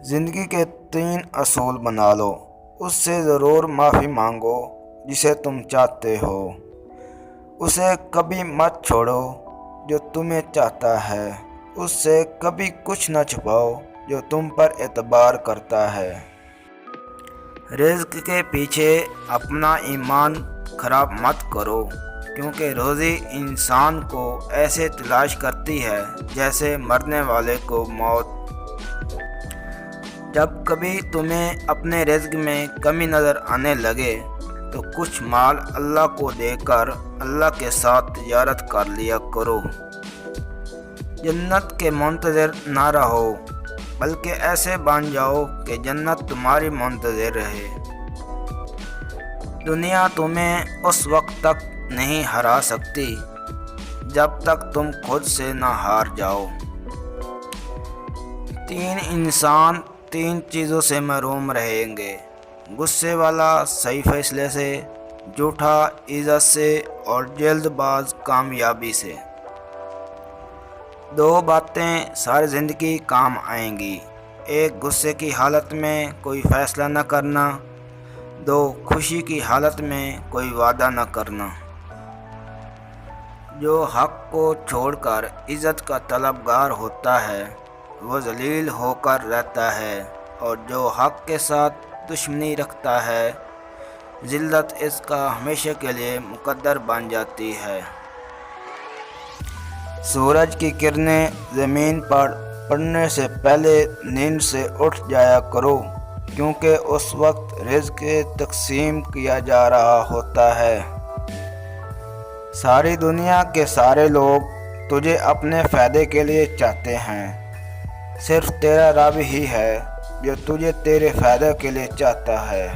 زندگی کے 3 اصول بنا لو، اس سے ضرور معافی مانگو جسے تم چاہتے ہو، اسے کبھی مت چھوڑو جو تمہیں چاہتا ہے، اس سے کبھی کچھ نہ چھپاؤ جو تم پر اعتبار کرتا ہے۔ رزق کے پیچھے اپنا ایمان خراب مت کرو، کیونکہ روزی انسان کو ایسے تلاش کرتی ہے جیسے مرنے والے کو موت۔ جب کبھی تمہیں اپنے رزق میں کمی نظر آنے لگے تو کچھ مال اللہ کو دے کر اللہ کے ساتھ تجارت کر لیا کرو۔ جنت کے منتظر نہ رہو، بلکہ ایسے بن جاؤ کہ جنت تمہاری منتظر رہے۔ دنیا تمہیں اس وقت تک نہیں ہرا سکتی جب تک تم خود سے نہ ہار جاؤ۔ 3 انسان 3 چیزوں سے محروم رہیں گے: غصے والا صحیح فیصلے سے، جھوٹا عزت سے، اور جلد باز کامیابی سے۔ 2 باتیں ساری زندگی کام آئیں گی: 1 غصے کی حالت میں کوئی فیصلہ نہ کرنا، 2 خوشی کی حالت میں کوئی وعدہ نہ کرنا۔ جو حق کو چھوڑ کر عزت کا طلبگار ہوتا ہے وہ ذلیل ہو کر رہتا ہے، اور جو حق کے ساتھ دشمنی رکھتا ہے ذلت اس کا ہمیشہ کے لیے مقدر بن جاتی ہے۔ سورج کی کرنیں زمین پر پڑنے سے پہلے نیند سے اٹھ جایا کرو، کیونکہ اس وقت رزق تقسیم کیا جا رہا ہوتا ہے۔ ساری دنیا کے سارے لوگ تجھے اپنے فائدے کے لیے چاہتے ہیں، صرف تیرا رب ہی ہے جو تجھے تیرے فائدے کے لیے چاہتا ہے۔